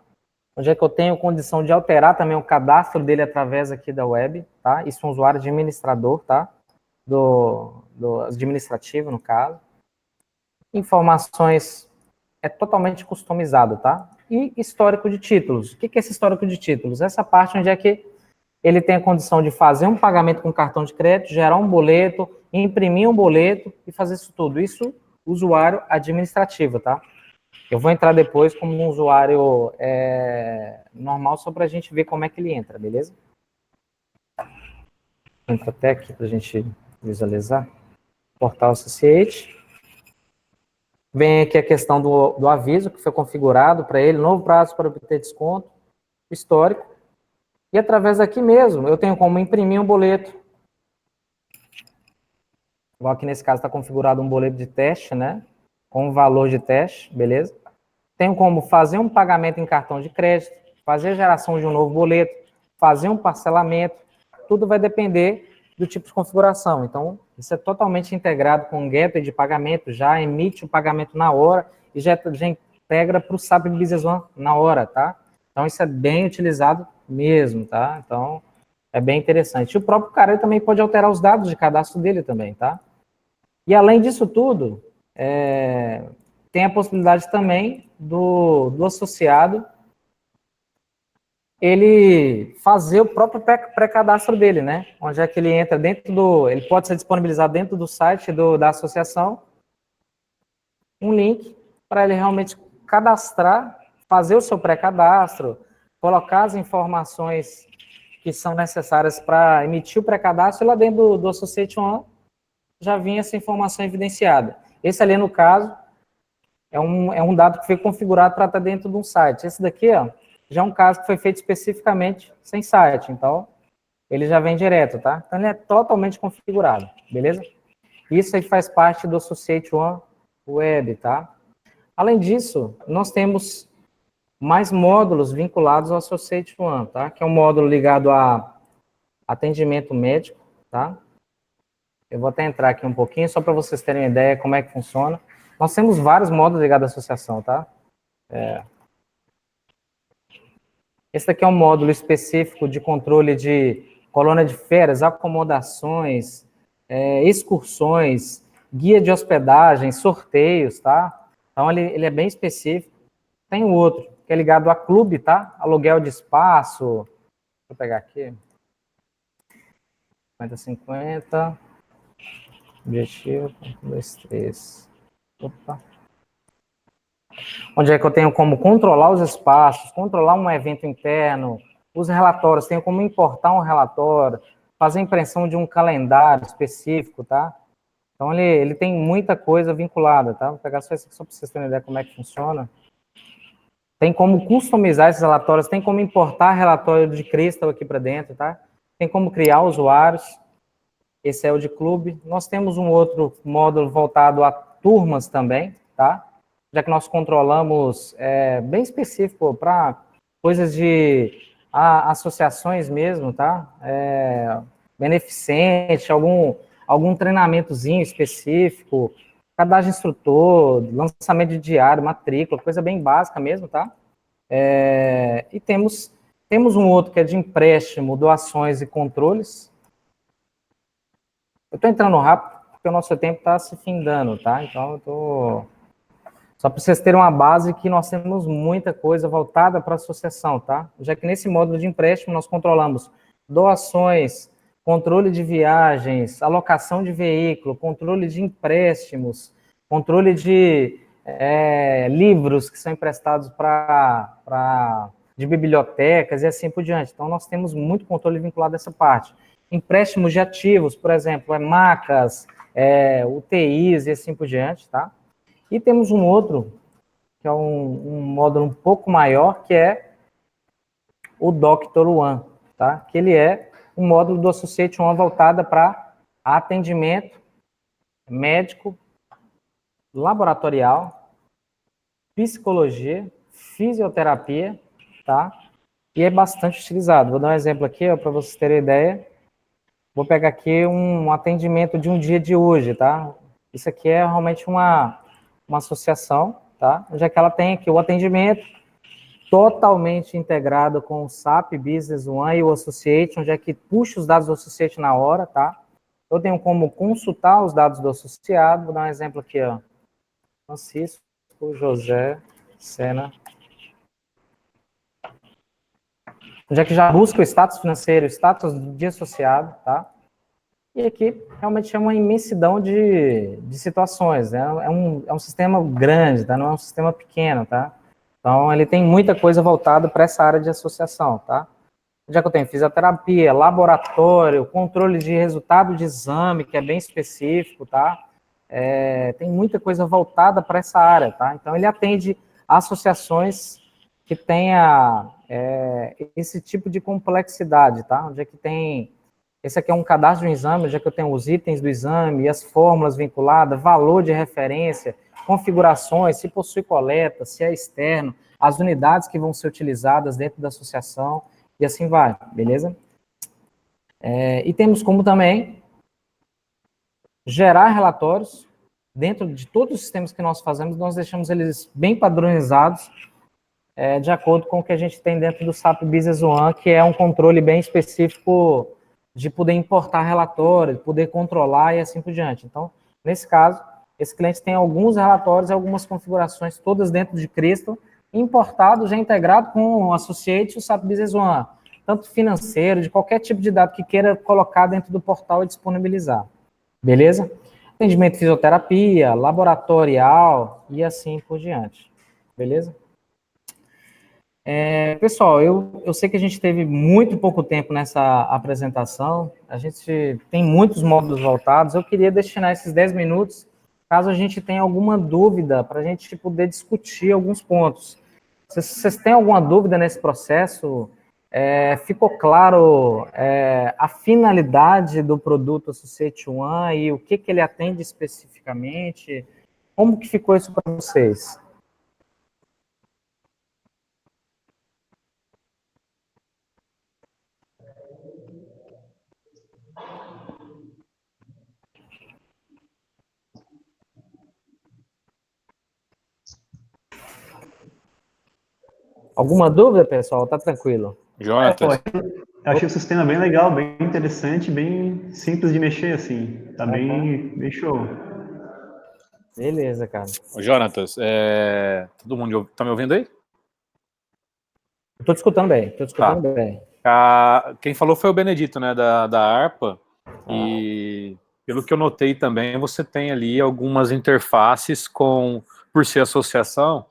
onde é que eu tenho condição de alterar também o cadastro dele através aqui da web, tá? Isso é um usuário administrador, tá? Do administrativo, no caso. Informações é totalmente customizado, tá? E histórico de títulos. O que é esse histórico de títulos? Essa parte onde é que ele tem a condição de fazer um pagamento com cartão de crédito, gerar um boleto, imprimir um boleto e fazer isso tudo. Isso, usuário administrativo, tá? Eu vou entrar depois como um usuário normal, só para a gente ver como é que ele entra, beleza? Entra até aqui para a gente visualizar. Portal Associate. Vem aqui a questão do aviso que foi configurado para ele, novo prazo para obter desconto, histórico. E através daqui mesmo, eu tenho como imprimir um boleto. Igual aqui nesse caso está configurado um boleto de teste, né? Com valor de teste, beleza? Tenho como fazer um pagamento em cartão de crédito, fazer a geração de um novo boleto, fazer um parcelamento. Tudo vai depender do tipo de configuração. Então, isso é totalmente integrado com o gateway de pagamento, já emite o pagamento na hora e já integra para o SAP Business One na hora, tá? Então, isso é bem utilizado mesmo, tá? Então, é bem interessante. E o próprio cara ele também pode alterar os dados de cadastro dele também, tá? E além disso tudo, tem a possibilidade também do associado ele fazer o próprio pré-cadastro dele, né? Onde é que ele entra dentro ele pode ser disponibilizado dentro do site da associação, um link para ele realmente cadastrar, fazer o seu pré-cadastro, colocar as informações que são necessárias para emitir o pré-cadastro, e lá dentro do Associate One já vinha essa informação evidenciada. Esse ali, no caso, é um dado que foi configurado para estar dentro de um site. Esse daqui, ó, já é um caso que foi feito especificamente sem site, então ele já vem direto, tá? Então ele é totalmente configurado, beleza? Isso aí faz parte do Associate One Web, tá? Além disso, nós temos mais módulos vinculados ao Associate One, tá? Que é um módulo ligado a atendimento médico, tá? Eu vou até entrar aqui um pouquinho, só para vocês terem uma ideia como é que funciona. Nós temos vários módulos ligados à associação, tá? Esse daqui é um módulo específico de controle de colônia de férias, acomodações, excursões, guia de hospedagem, sorteios, tá? Então, ele é bem específico. Tem o outro, que é ligado a clube, tá? Aluguel de espaço. Deixa eu pegar aqui. 50-50. Objetivo, 2, 3. Opa. Onde é que eu tenho como controlar os espaços, controlar um evento interno, os relatórios, tenho como importar um relatório, fazer impressão de um calendário específico, tá? Então, ele tem muita coisa vinculada, tá? Vou pegar só esse aqui só para vocês terem ideia como é que funciona. Tem como customizar esses relatórios, tem como importar relatório de Crystal aqui para dentro, tá? Tem como criar usuários. Esse é o de clube. Nós temos um outro módulo voltado a turmas também, tá? Já que nós controlamos bem específico para coisas de associações mesmo, tá? Beneficente, algum treinamentozinho específico, cadastro de instrutor, lançamento de diário, matrícula, coisa bem básica mesmo, tá? E temos um outro que é de empréstimo, doações e controles. Eu estou entrando rápido porque o nosso tempo está se findando, tá? Então, eu estou... Só para vocês terem uma base que nós temos muita coisa voltada para a associação, tá? Já que nesse módulo de empréstimo nós controlamos doações, controle de viagens, alocação de veículo, controle de empréstimos, controle de livros que são emprestados de bibliotecas e assim por diante. Então, nós temos muito controle vinculado a essa parte. Empréstimos de ativos, por exemplo, macas, UTIs e assim por diante, tá? E temos um outro, que é um módulo um pouco maior, que é o Dr. One, tá? Que ele é um módulo do Associate One voltado para atendimento médico, laboratorial, psicologia, fisioterapia, tá? E é bastante utilizado. Vou dar um exemplo aqui, para vocês terem ideia. Vou pegar aqui um atendimento de um dia de hoje, tá? Isso aqui é realmente uma associação, tá? Já que ela tem aqui o atendimento totalmente integrado com o SAP Business One e o Associate, onde é que puxa os dados do Associate na hora, tá? Eu tenho como consultar os dados do associado, vou dar um exemplo aqui, ó. Francisco, Francisco José Sena. Onde é que já busca o status financeiro, o status de associado, tá? E aqui realmente é uma imensidão de situações, né? É um sistema grande, tá? Não é um sistema pequeno, tá? Então, ele tem muita coisa voltada para essa área de associação, tá? Já que eu tenho fisioterapia, laboratório, controle de resultado de exame, que é bem específico, tá? Tem muita coisa voltada para essa área, tá? Então, ele atende associações que tenha esse tipo de complexidade, tá? Onde é que tem... Esse aqui é um cadastro de um exame, já que eu tenho os itens do exame, as fórmulas vinculadas, valor de referência, configurações, se possui coleta, se é externo, as unidades que vão ser utilizadas dentro da associação, e assim vai, beleza? E temos como também gerar relatórios. Dentro de todos os sistemas que nós fazemos, nós deixamos eles bem padronizados, de acordo com o que a gente tem dentro do SAP Business One, que é um controle bem específico de poder importar relatórios, poder controlar e assim por diante. Então, nesse caso, esse cliente tem alguns relatórios, algumas configurações, todas dentro de Crystal, importado, já integrado com o Associate e o SAP Business One, tanto financeiro, de qualquer tipo de dado que queira colocar dentro do portal e disponibilizar. Beleza? Atendimento de fisioterapia, laboratorial e assim por diante. Beleza? Pessoal, eu sei que a gente teve muito pouco tempo nessa apresentação, a gente tem muitos módulos voltados, eu queria destinar esses 10 minutos, caso a gente tenha alguma dúvida, para a gente poder discutir alguns pontos. Se vocês têm alguma dúvida nesse processo, ficou claro a finalidade do produto Associate One e o que ele atende especificamente? Como que ficou isso para vocês? Alguma dúvida, pessoal? Tá tranquilo. Jonatas. Eu achei o sistema bem legal, bem interessante, bem simples de mexer, assim. Tá bem show. Beleza, cara. Jonatas, todo mundo tá me ouvindo aí? Eu tô te escutando bem, bem. Quem falou foi o Benedito, né, da ARPA, e pelo que eu notei também, você tem ali algumas interfaces por ser associação,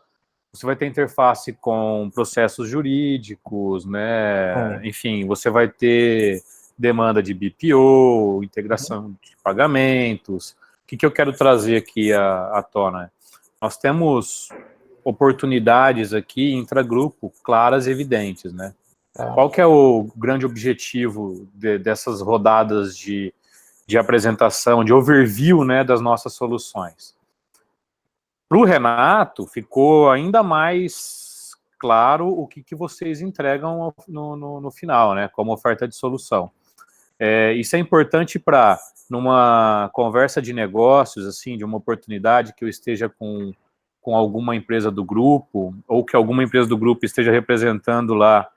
você vai ter interface com processos jurídicos, né, enfim, você vai ter demanda de BPO, integração de pagamentos. O que eu quero trazer aqui à tona? Nós temos oportunidades aqui intragrupo claras e evidentes, né? Qual que é o grande objetivo dessas rodadas de apresentação, de overview, né, das nossas soluções? Para o Renato, ficou ainda mais claro o que vocês entregam no final, né, como oferta de solução. Isso é importante para, numa conversa de negócios, assim, de uma oportunidade que eu esteja com alguma empresa do grupo, ou que alguma empresa do grupo esteja representando lá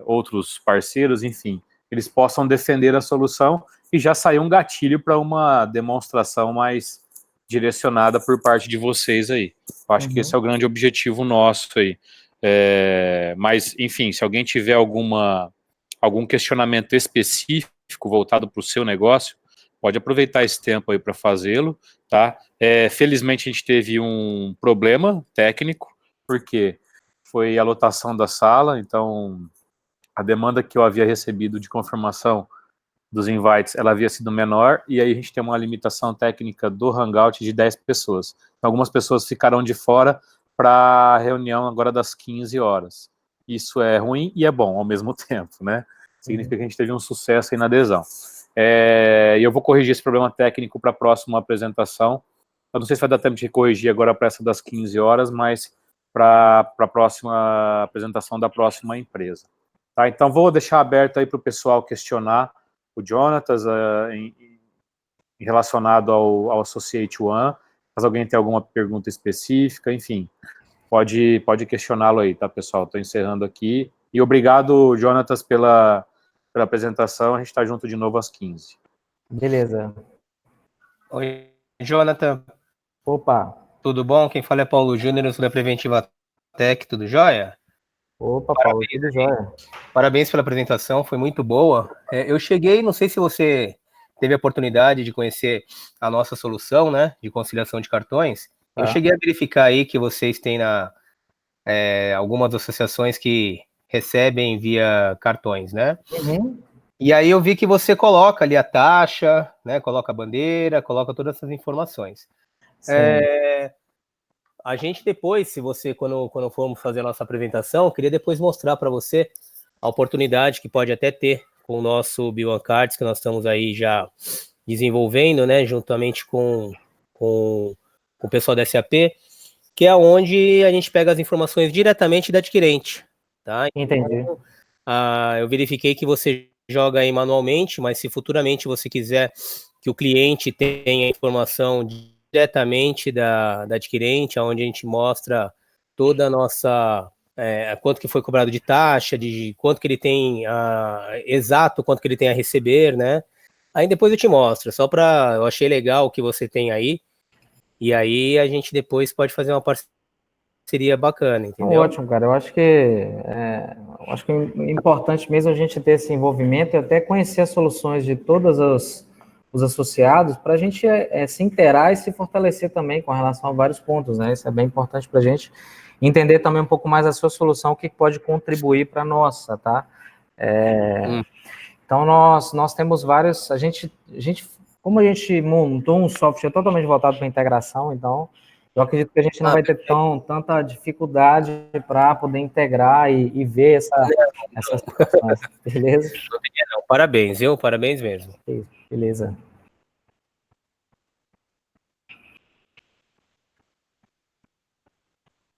outros parceiros, enfim, eles possam defender a solução e já sair um gatilho para uma demonstração mais direcionada por parte de vocês aí. Eu acho que esse é o grande objetivo nosso aí. Mas, enfim, se alguém tiver algum questionamento específico voltado para o seu negócio, pode aproveitar esse tempo aí para fazê-lo, tá? Felizmente a gente teve um problema técnico, porque foi a lotação da sala, então a demanda que eu havia recebido de confirmação dos invites, ela havia sido menor, e aí a gente tem uma limitação técnica do Hangout de 10 pessoas. Então, algumas pessoas ficaram de fora para a reunião agora das 15 horas. Isso é ruim e é bom ao mesmo tempo, né? Significa que a gente teve um sucesso aí na adesão. E eu vou corrigir esse problema técnico para a próxima apresentação. Eu não sei se vai dar tempo de corrigir agora para essa das 15 horas, mas para a próxima apresentação da próxima empresa. Tá? Então, vou deixar aberto aí para o pessoal questionar o Jonatas relacionado ao Associate One, caso alguém tenha alguma pergunta específica, enfim, pode questioná-lo aí, tá, pessoal? Estou encerrando aqui. E obrigado, Jonatas, pela apresentação. A gente está junto de novo às 15. Beleza. Oi, Jonathan. Opa. Tudo bom? Quem fala é Paulo Júnior, eu sou da Preventiva Tech, tudo jóia? Opa, Paulo, tudo jóia. Parabéns pela apresentação, foi muito boa. Eu cheguei, não sei se você teve a oportunidade de conhecer a nossa solução, né, de conciliação de cartões. Eu cheguei a verificar aí que vocês têm algumas associações que recebem via cartões, né? Uhum. E aí eu vi que você coloca ali a taxa, né, coloca a bandeira, coloca todas essas informações. A gente depois, se você, quando formos fazer a nossa apresentação, queria depois mostrar para você a oportunidade que pode até ter com o nosso B1 Cards, que nós estamos aí já desenvolvendo, né, juntamente com o pessoal da SAP, que é onde a gente pega as informações diretamente da adquirente, tá? Entendi. Então, eu verifiquei que você joga aí manualmente, mas se futuramente você quiser que o cliente tenha a informação diretamente da adquirente, onde a gente mostra toda a nossa, quanto que foi cobrado de taxa, de quanto que ele tem, exato quanto que ele tem a receber, né? Aí depois eu te mostro, eu achei legal o que você tem aí, e aí a gente depois pode fazer uma parceria bacana, entendeu? Ótimo, cara. Eu acho que é importante mesmo a gente ter esse envolvimento e até conhecer as soluções de todos os associados para a gente se inteirar e se fortalecer também com relação a vários pontos, né? Isso é bem importante para a gente entender também um pouco mais a sua solução, o que pode contribuir para a nossa, tá? Então, nós temos vários... Como a gente montou um software totalmente voltado para integração, então... Eu acredito que a gente não vai ter tanta dificuldade para poder integrar e ver essas situações, beleza? Não, parabéns, viu? Parabéns mesmo. Beleza.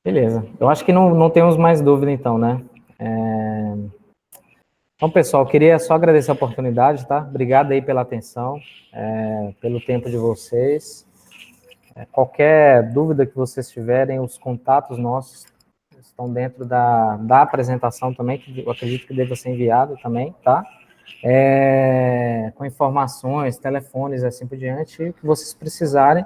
Beleza. Eu acho que não temos mais dúvida, então, né? Então, pessoal, queria só agradecer a oportunidade, tá? Obrigado aí pela atenção, pelo tempo de vocês. Qualquer dúvida que vocês tiverem, os contatos nossos estão dentro da apresentação também, que eu acredito que deva ser enviado também, tá? Com informações, telefones, assim por diante, o que vocês precisarem,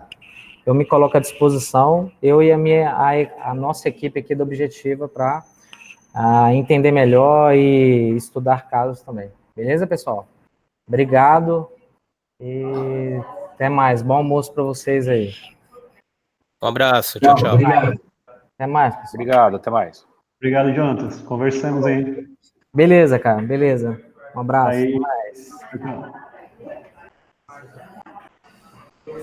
eu me coloco à disposição, eu e a nossa equipe aqui do Objetiva para entender melhor e estudar casos também. Beleza, pessoal? Obrigado e até mais. Bom almoço para vocês aí. Um abraço, tchau, tchau. Obrigado. Até mais, pessoal. Obrigado, até mais. Obrigado, Jonatas. Conversamos aí. Beleza, cara, beleza. Um abraço. Aí. Até mais. Tchau, tchau.